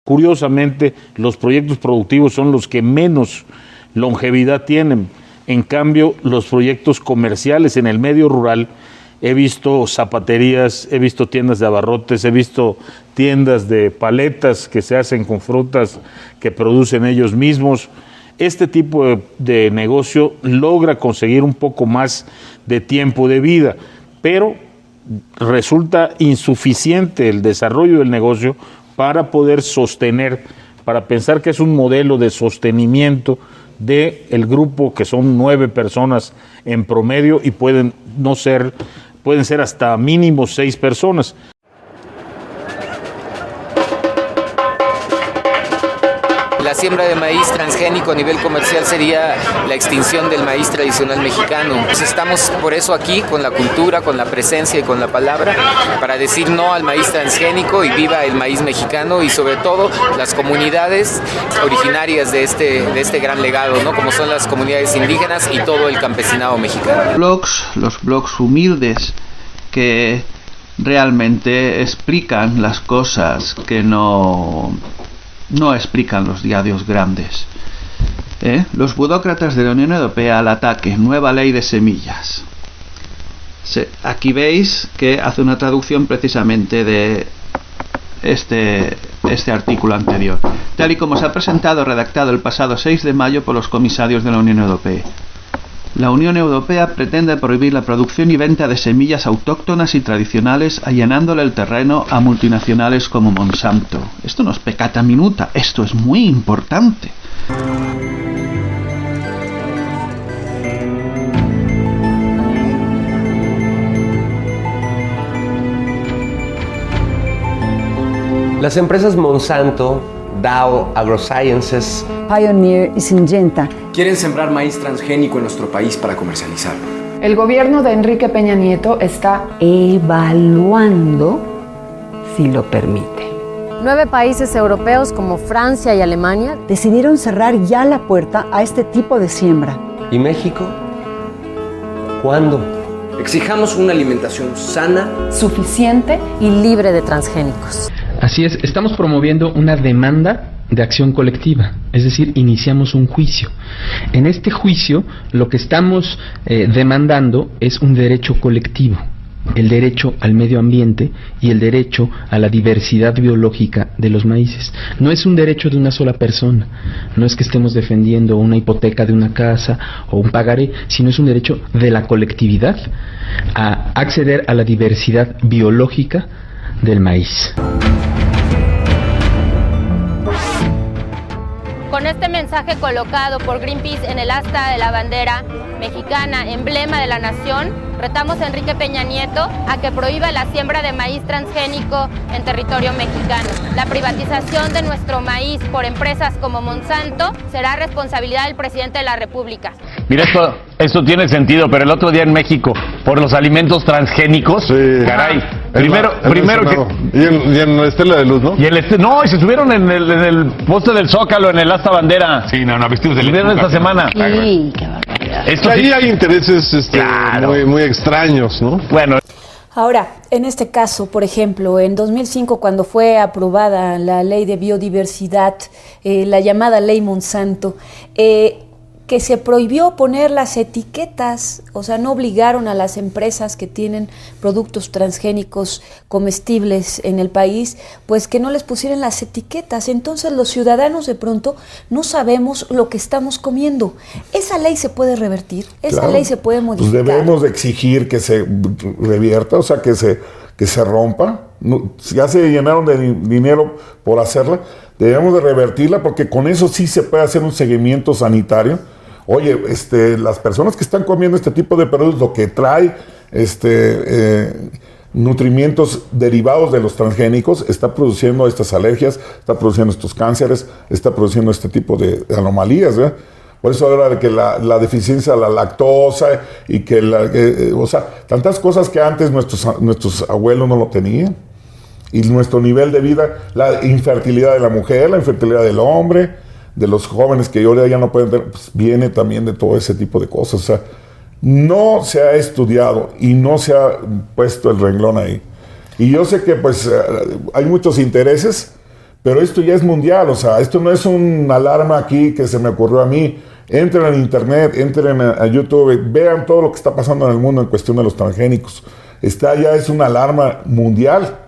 Curiosamente, los proyectos productivos son los que menos longevidad tienen. En cambio, los proyectos comerciales en el medio rural, he visto zapaterías, he visto tiendas de abarrotes, he visto tiendas de paletas que se hacen con frutas que producen ellos mismos. Este tipo de negocio logra conseguir un poco más de tiempo de vida, pero resulta insuficiente el desarrollo del negocio para poder sostener, para pensar que es un modelo de sostenimiento del grupo, que son 9 personas en promedio y pueden ser hasta mínimo 6 personas. La siembra de maíz transgénico a nivel comercial sería la extinción del maíz tradicional mexicano. Pues estamos por eso aquí, con la cultura, con la presencia y con la palabra, para decir no al maíz transgénico y viva el maíz mexicano, y sobre todo las comunidades originarias de este gran legado, ¿no? Como son las comunidades indígenas y todo el campesinado mexicano. Los blogs humildes que realmente explican las cosas que no explican los diarios grandes. Los burócratas de la Unión Europea al ataque, nueva ley de semillas. Aquí veis que hace una traducción precisamente de este artículo anterior, tal y como se ha presentado redactado el pasado 6 de mayo por los comisarios de la Unión Europea. La Unión Europea pretende prohibir la producción y venta de semillas autóctonas y tradicionales, allanándole el terreno a multinacionales como Monsanto. Esto no es peccata minuta, esto es muy importante. Las empresas Monsanto, Dow AgroSciences, Pioneer y Syngenta quieren sembrar maíz transgénico en nuestro país para comercializarlo. El gobierno de Enrique Peña Nieto está evaluando si lo permite. 9 países europeos como Francia y Alemania decidieron cerrar ya la puerta a este tipo de siembra. ¿Y México? ¿Cuándo? Exijamos una alimentación sana, suficiente y libre de transgénicos. Así es, estamos promoviendo una demanda de acción colectiva, es decir, iniciamos un juicio. En este juicio lo que estamos demandando es un derecho colectivo, el derecho al medio ambiente y el derecho a la diversidad biológica de los maíces. No es un derecho de una sola persona, no es que estemos defendiendo una hipoteca de una casa o un pagaré, sino es un derecho de la colectividad a acceder a la diversidad biológica del maíz. Con este mensaje colocado por Greenpeace en el asta de la bandera mexicana, emblema de la nación, retamos a Enrique Peña Nieto a que prohíba la siembra de maíz transgénico en territorio mexicano. La privatización de nuestro maíz por empresas como Monsanto será responsabilidad del presidente de la República. Mira, esto tiene sentido, pero el otro día en México, por los alimentos transgénicos, sí. Caray, primero que... Y en Estela de Luz, ¿no? Y se subieron en el poste del Zócalo, en el asta bandera. Sí, vestidos de lechuga. Esta semana. Sí, qué barbaridad. Ahí hay intereses claro, muy extraños, ¿no? Bueno. Ahora, en este caso, por ejemplo, en 2005, cuando fue aprobada la ley de biodiversidad, la llamada ley Monsanto, que se prohibió poner las etiquetas, o sea, no obligaron a las empresas que tienen productos transgénicos comestibles en el país, pues que no les pusieran las etiquetas. Entonces los ciudadanos de pronto no sabemos lo que estamos comiendo. Esa ley se puede revertir, esa ley se puede modificar. Pues debemos de exigir que se revierta, o sea, que se rompa. Ya se llenaron de dinero por hacerla, debemos de revertirla, porque con eso sí se puede hacer un seguimiento sanitario. Oye, las personas que están comiendo este tipo de productos, lo que trae nutrimientos derivados de los transgénicos, está produciendo estas alergias, está produciendo estos cánceres, está produciendo este tipo de anomalías, ¿verdad? Por eso habla de que la deficiencia de la lactosa y que o sea, tantas cosas que antes nuestros abuelos no lo tenían. Y nuestro nivel de vida, la infertilidad de la mujer, la infertilidad del hombre, de los jóvenes que ahora ya no pueden tener, pues viene también de todo ese tipo de cosas. O sea, no se ha estudiado y no se ha puesto el renglón ahí. Y yo sé que pues hay muchos intereses, Pero esto ya es mundial, o sea, esto no es una alarma aquí que se me ocurrió a mí. Entren en internet, entren a YouTube, vean todo lo que está pasando en el mundo en cuestión de los transgénicos. Ya es una alarma mundial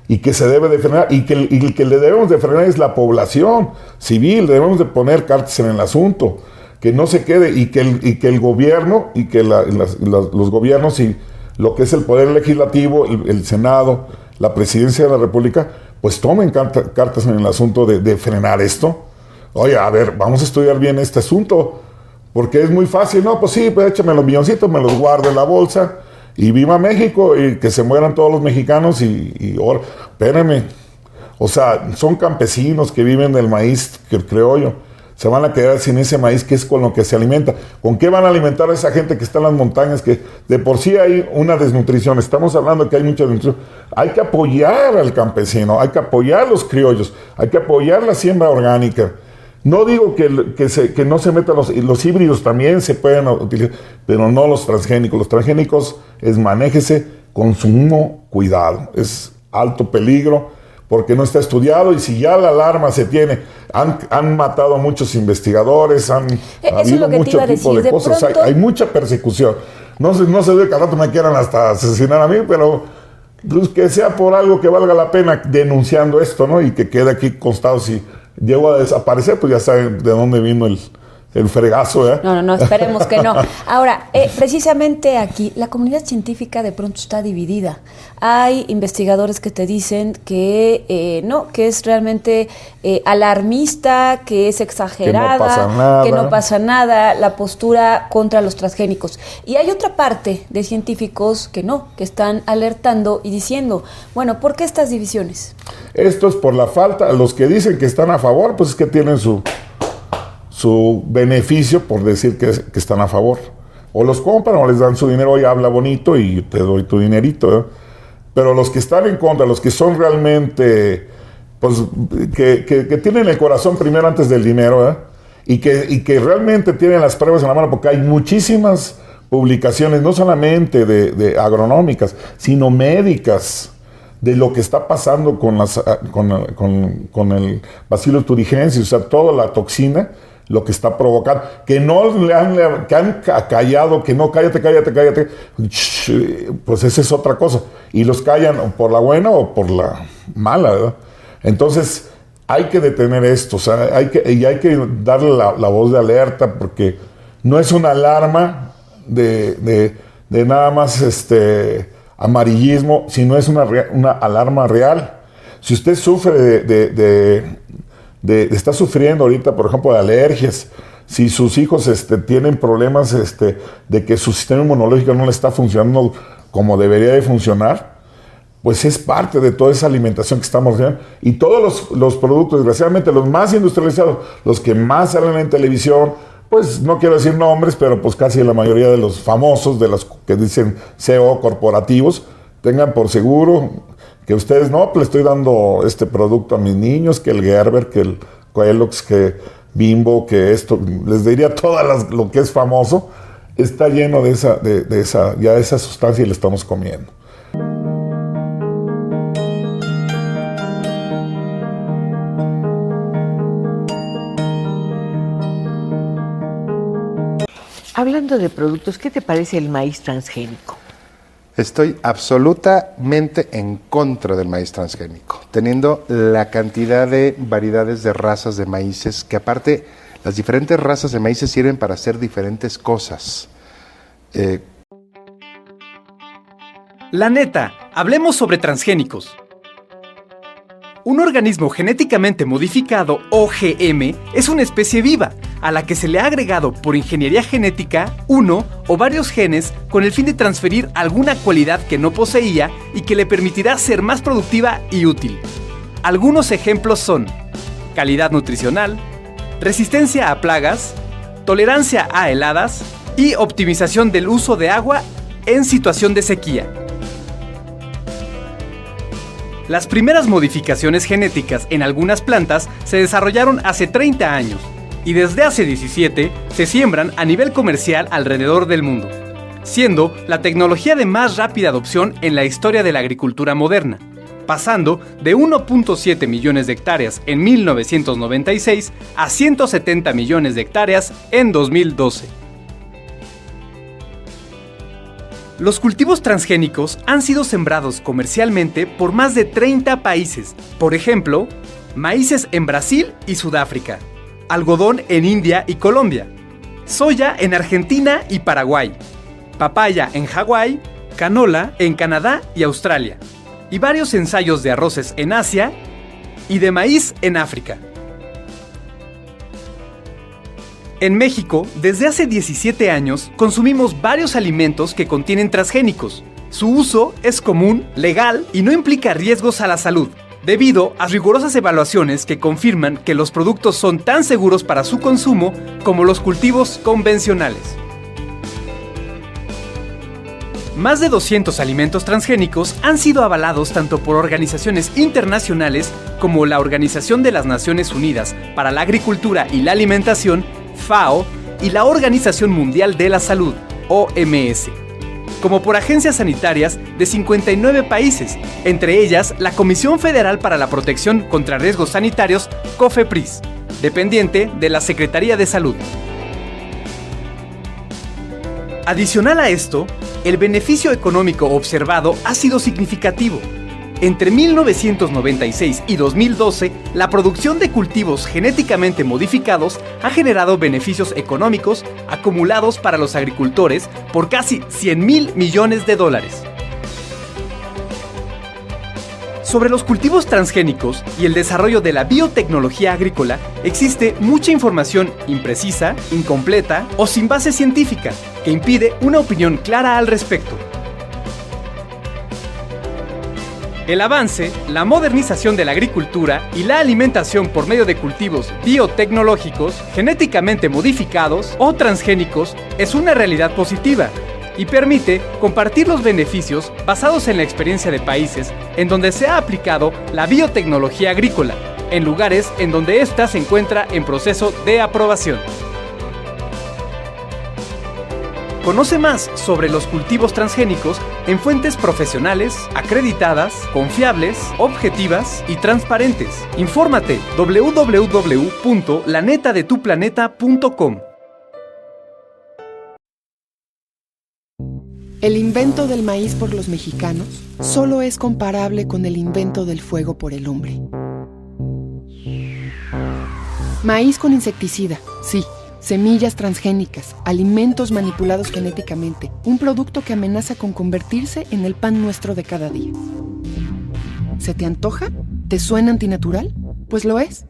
y que se debe de frenar, y que le debemos de frenar es la población civil. Debemos de poner cartas en el asunto, que no se quede, y que el gobierno, y que los gobiernos y lo que es el poder legislativo, el Senado, la presidencia de la República, pues tomen cartas en el asunto de frenar esto. Oye, a ver, vamos a estudiar bien este asunto, porque es muy fácil, no, pues sí, pues échame los milloncitos, me los guardo en la bolsa, y viva México, y que se mueran todos los mexicanos, ahora, espérenme, o sea, son campesinos que viven del maíz criollo, se van a quedar sin ese maíz que es con lo que se alimenta. ¿Con qué van a alimentar a esa gente que está en las montañas, que de por sí hay una desnutrición? Estamos hablando de que hay mucha desnutrición. Hay que apoyar al campesino, hay que apoyar a los criollos, hay que apoyar la siembra orgánica. No digo que no se metan los híbridos, también se pueden utilizar, pero no los transgénicos. Los transgénicos manéjese con sumo cuidado, es alto peligro, porque no está estudiado, y si ya la alarma se tiene, han matado a muchos investigadores, ha habido mucho tipo de cosas, hay mucha persecución. No se ve que al rato me quieran hasta asesinar a mí, pero pues, que sea por algo que valga la pena denunciando esto, ¿no? Y que quede aquí constado. Si llego a desaparecer, pues ya saben de dónde vino el fregazo, ¿eh? No, esperemos que no. Ahora, precisamente aquí, la comunidad científica de pronto está dividida. Hay investigadores que te dicen que no, que es realmente alarmista, que es exagerada, que no pasa nada, la postura contra los transgénicos. Y hay otra parte de científicos que no, que están alertando y diciendo, bueno, ¿por qué estas divisiones? Esto es por la falta, los que dicen que están a favor, pues es que tienen su beneficio por decir que están a favor. O los compran o les dan su dinero, oye, habla bonito y te doy tu dinerito, ¿eh? Pero los que están en contra, los que son realmente, pues, que tienen el corazón primero antes del dinero, ¿eh? Y que realmente tienen las pruebas en la mano, porque hay muchísimas publicaciones, no solamente de agronómicas, sino médicas, de lo que está pasando con el Bacillus thuringiensis, o sea, toda la toxina, lo que está provocando, que han callado, que no, cállate, pues esa es otra cosa, y los callan por la buena o por la mala, ¿verdad? Entonces, hay que detener esto, o sea, hay que darle la voz de alerta, porque no es una alarma de nada más amarillismo, sino es una alarma real. Si usted sufre está sufriendo ahorita, por ejemplo, de alergias, si sus hijos tienen problemas de que su sistema inmunológico no le está funcionando como debería de funcionar, pues es parte de toda esa alimentación que estamos haciendo. Y todos los productos, desgraciadamente, los más industrializados, los que más salen en televisión, pues no quiero decir nombres, pero pues casi la mayoría de los famosos, de los que dicen CEO corporativos, tengan por seguro que ustedes no, pues le estoy dando este producto a mis niños, que el Gerber, que el Kellogg's, que Bimbo, que esto, les diría lo que es famoso, está lleno de esa sustancia y le estamos comiendo. Hablando de productos, ¿qué te parece el maíz transgénico? Estoy absolutamente en contra del maíz transgénico, teniendo la cantidad de variedades de razas de maíces, que aparte las diferentes razas de maíces sirven para hacer diferentes cosas. La neta, hablemos sobre transgénicos. Un organismo genéticamente modificado, OGM, es una especie viva, a la que se le ha agregado por ingeniería genética uno o varios genes con el fin de transferir alguna cualidad que no poseía y que le permitirá ser más productiva y útil. Algunos ejemplos son calidad nutricional, resistencia a plagas, tolerancia a heladas y optimización del uso de agua en situación de sequía. Las primeras modificaciones genéticas en algunas plantas se desarrollaron hace 30 años y desde hace 17 se siembran a nivel comercial alrededor del mundo, siendo la tecnología de más rápida adopción en la historia de la agricultura moderna. pasando de 1.7 millones de hectáreas en 1996 a 170 millones de hectáreas en 2012. Los cultivos transgénicos han sido sembrados comercialmente por más de 30 países. Por ejemplo, maíces en Brasil y Sudáfrica, algodón en India y Colombia, soya en Argentina y Paraguay, papaya en Hawái, canola en Canadá y Australia, y varios ensayos de arroces en Asia y de maíz en África. En México, desde hace 17 años, consumimos varios alimentos que contienen transgénicos. Su uso es común, legal y no implica riesgos a la salud, debido a rigurosas evaluaciones que confirman que los productos son tan seguros para su consumo como los cultivos convencionales. Más de 200 alimentos transgénicos han sido avalados tanto por organizaciones internacionales como la Organización de las Naciones Unidas para la Agricultura y la Alimentación, FAO, y la Organización Mundial de la Salud, OMS, como por agencias sanitarias de 59 países, entre ellas la Comisión Federal para la Protección contra Riesgos Sanitarios, COFEPRIS, dependiente de la Secretaría de Salud. Adicional a esto, el beneficio económico observado ha sido significativo. Entre 1996 y 2012, la producción de cultivos genéticamente modificados ha generado beneficios económicos acumulados para los agricultores por casi $100,000 millones. Sobre los cultivos transgénicos y el desarrollo de la biotecnología agrícola, existe mucha información imprecisa, incompleta o sin base científica, que impide una opinión clara al respecto. El avance, la modernización de la agricultura y la alimentación por medio de cultivos biotecnológicos, genéticamente modificados o transgénicos es una realidad positiva y permite compartir los beneficios basados en la experiencia de países en donde se ha aplicado la biotecnología agrícola, en lugares en donde ésta se encuentra en proceso de aprobación. Conoce más sobre los cultivos transgénicos en fuentes profesionales, acreditadas, confiables, objetivas y transparentes. Infórmate www.lanetadetuplaneta.com. El invento del maíz por los mexicanos solo es comparable con el invento del fuego por el hombre. Maíz con insecticida, sí. Semillas transgénicas, alimentos manipulados genéticamente, un producto que amenaza con convertirse en el pan nuestro de cada día. ¿Se te antoja? ¿Te suena antinatural? Pues lo es.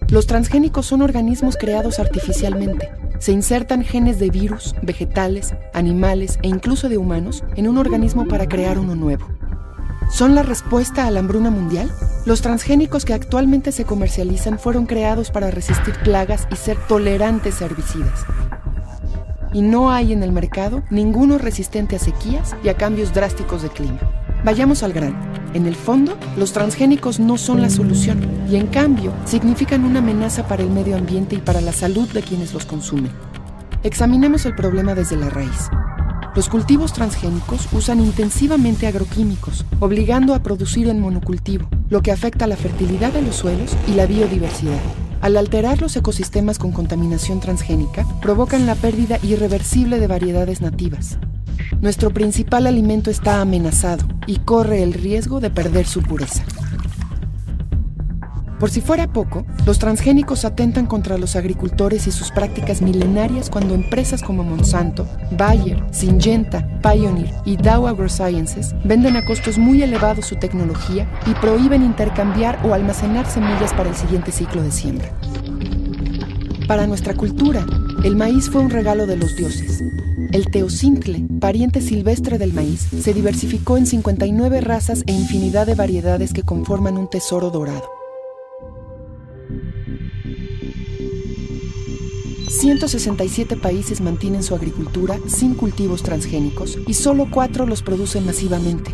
Los transgénicos son organismos creados artificialmente. Se insertan genes de virus, vegetales, animales e incluso de humanos en un organismo para crear uno nuevo. ¿Son la respuesta a la hambruna mundial? Los transgénicos que actualmente se comercializan fueron creados para resistir plagas y ser tolerantes a herbicidas. Y no hay en el mercado ninguno resistente a sequías y a cambios drásticos de clima. Vayamos al grano. En el fondo, los transgénicos no son la solución y en cambio significan una amenaza para el medio ambiente y para la salud de quienes los consumen. Examinemos el problema desde la raíz. Los cultivos transgénicos usan intensivamente agroquímicos, obligando a producir en monocultivo, lo que afecta la fertilidad de los suelos y la biodiversidad. Al alterar los ecosistemas con contaminación transgénica, provocan la pérdida irreversible de variedades nativas. Nuestro principal alimento está amenazado y corre el riesgo de perder su pureza. Por si fuera poco, los transgénicos atentan contra los agricultores y sus prácticas milenarias cuando empresas como Monsanto, Bayer, Syngenta, Pioneer y Dow AgroSciences venden a costos muy elevados su tecnología y prohíben intercambiar o almacenar semillas para el siguiente ciclo de siembra. Para nuestra cultura, el maíz fue un regalo de los dioses. El teocintle, pariente silvestre del maíz, se diversificó en 59 razas e infinidad de variedades que conforman un tesoro dorado. 167 países mantienen su agricultura sin cultivos transgénicos y solo 4 los producen masivamente.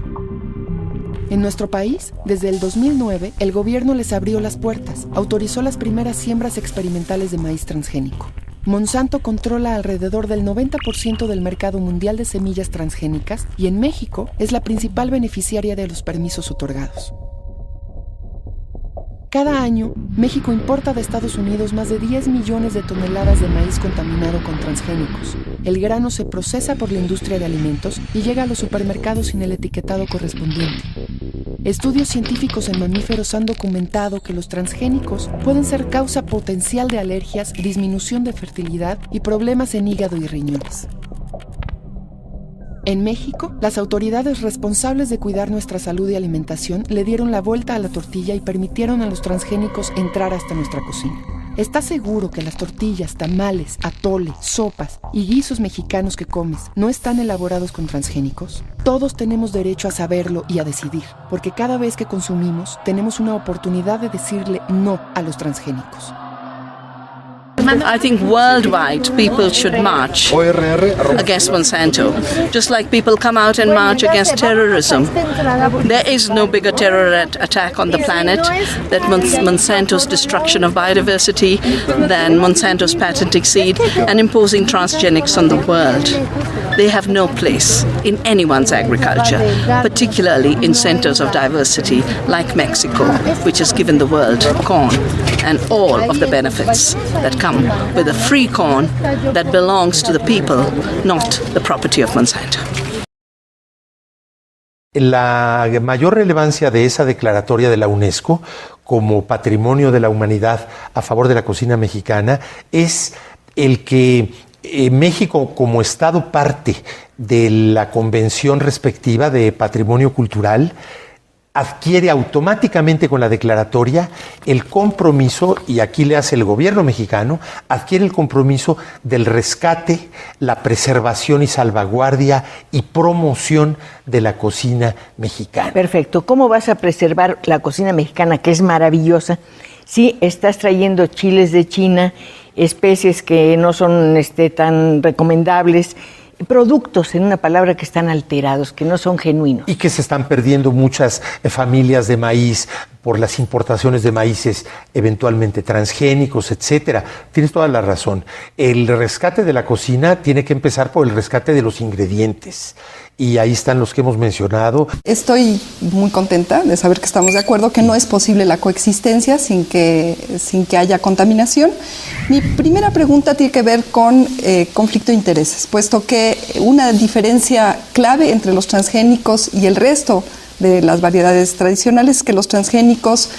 En nuestro país, desde el 2009, el gobierno les abrió las puertas, autorizó las primeras siembras experimentales de maíz transgénico. Monsanto controla alrededor del 90% del mercado mundial de semillas transgénicas y en México es la principal beneficiaria de los permisos otorgados. Cada año, México importa de Estados Unidos más de 10 millones de toneladas de maíz contaminado con transgénicos. El grano se procesa por la industria de alimentos y llega a los supermercados sin el etiquetado correspondiente. Estudios científicos en mamíferos han documentado que los transgénicos pueden ser causa potencial de alergias, disminución de fertilidad y problemas en hígado y riñones. En México, las autoridades responsables de cuidar nuestra salud y alimentación le dieron la vuelta a la tortilla y permitieron a los transgénicos entrar hasta nuestra cocina. ¿Estás seguro que las tortillas, tamales, atole, sopas y guisos mexicanos que comes no están elaborados con transgénicos? Todos tenemos derecho a saberlo y a decidir, porque cada vez que consumimos tenemos una oportunidad de decirle no a los transgénicos. I think worldwide people should march against Monsanto, just like people come out and march against terrorism. There is no bigger terror attack on the planet than Monsanto's destruction of biodiversity, than Monsanto's patenting seed and imposing transgenics on the world. They have no place in anyone's agriculture, particularly in centers of diversity like Mexico, which has given the world corn and all of the benefits that come with a free corn that belongs to the people, not the property of Monsanto. La mayor relevancia de esa declaratoria de la UNESCO como Patrimonio de la Humanidad a favor de la cocina mexicana es el que México, como Estado parte de la convención respectiva de patrimonio cultural, adquiere automáticamente con la declaratoria el compromiso, y aquí le hace el gobierno mexicano, adquiere el compromiso del rescate, la preservación y salvaguardia y promoción de la cocina mexicana. Perfecto. ¿Cómo vas a preservar la cocina mexicana, que es maravillosa, si estás trayendo chiles de China, especies que no son tan recomendables, productos, en una palabra, que están alterados, que no son genuinos? Y que se están perdiendo muchas familias de maíz por las importaciones de maíces eventualmente transgénicos, etcétera. Tienes toda la razón. El rescate de la cocina tiene que empezar por el rescate de los ingredientes. Y ahí están los que hemos mencionado. Estoy muy contenta de saber que estamos de acuerdo que no es posible la coexistencia sin que haya contaminación. Mi primera pregunta tiene que ver con conflicto de intereses, puesto que una diferencia clave entre los transgénicos y el resto de las variedades tradicionales es que los transgénicos,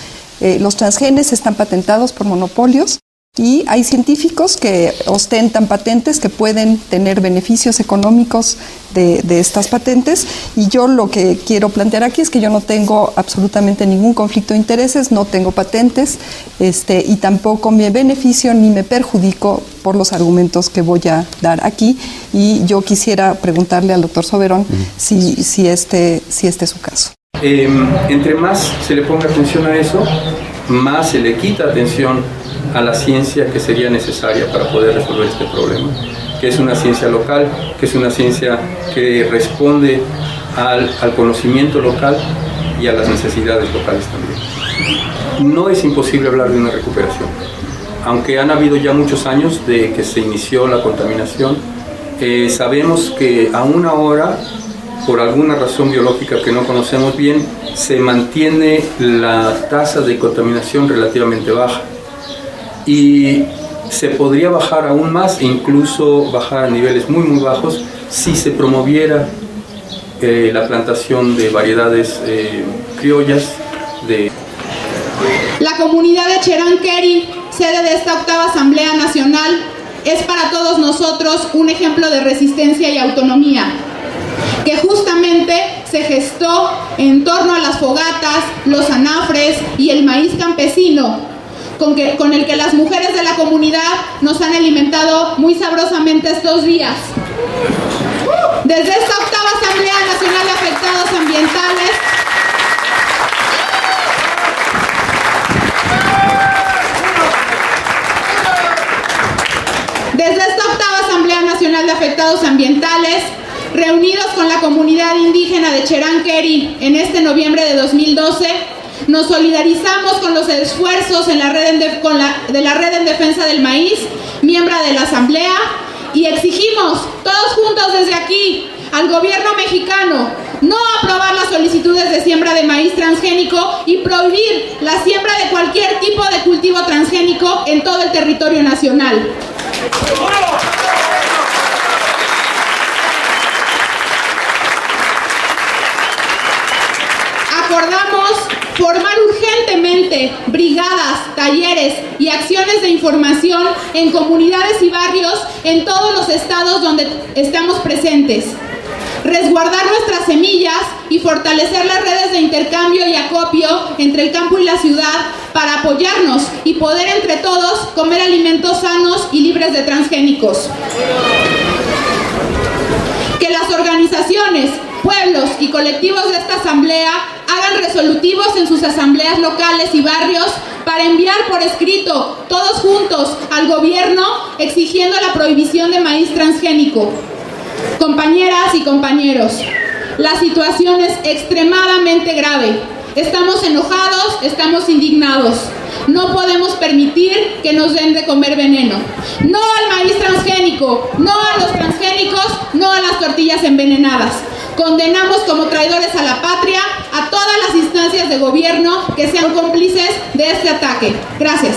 los transgenes están patentados por monopolios. Y hay científicos que ostentan patentes que pueden tener beneficios económicos de estas patentes, y yo lo que quiero plantear aquí es que yo no tengo absolutamente ningún conflicto de intereses, no tengo patentes, y tampoco me beneficio ni me perjudico por los argumentos que voy a dar aquí, y yo quisiera preguntarle al doctor Soberón si este es su caso. Entre más se le ponga atención a eso, más se le quita atención a la ciencia que sería necesaria para poder resolver este problema, que es una ciencia local, que es una ciencia que responde al conocimiento local y a las necesidades locales también. No es imposible hablar de una recuperación, aunque han habido ya muchos años de que se inició la contaminación. Sabemos que aún ahora, por alguna razón biológica que no conocemos bien, se mantiene la tasa de contaminación relativamente baja. Y se podría bajar aún más, e incluso bajar a niveles muy muy bajos, si se promoviera la plantación de variedades criollas. La comunidad de Cherán-Querí, sede de esta 8ª Asamblea Nacional, es para todos nosotros un ejemplo de resistencia y autonomía, que justamente se gestó en torno a las fogatas, los anafres y el maíz campesino, con el que las mujeres de la comunidad nos han alimentado muy sabrosamente estos días. Desde esta 8ª Asamblea Nacional de Afectados Ambientales, reunidos con la comunidad indígena de Cherán-Querí en este noviembre de 2012, Nos solidarizamos con los esfuerzos en la red de la Red en Defensa del Maíz, miembro de la Asamblea, y exigimos, todos juntos desde aquí, al gobierno mexicano no aprobar las solicitudes de siembra de maíz transgénico y prohibir la siembra de cualquier tipo de cultivo transgénico en todo el territorio nacional. Acordamos formar urgentemente brigadas, talleres y acciones de información en comunidades y barrios en todos los estados donde estamos presentes. Resguardar nuestras semillas y fortalecer las redes de intercambio y acopio entre el campo y la ciudad para apoyarnos y poder entre todos comer alimentos sanos y libres de transgénicos. Que las organizaciones, pueblos y colectivos de esta asamblea hagan resolutivos en sus asambleas locales y barrios para enviar por escrito, todos juntos, al gobierno exigiendo la prohibición de maíz transgénico. Compañeras y compañeros, la situación es extremadamente grave. Estamos enojados, estamos indignados. No podemos permitir que nos den de comer veneno. No al maíz transgénico, no a los transgénicos, no a las tortillas envenenadas. Condenamos como traidores a la patria a todas las instancias de gobierno que sean cómplices de este ataque. Gracias.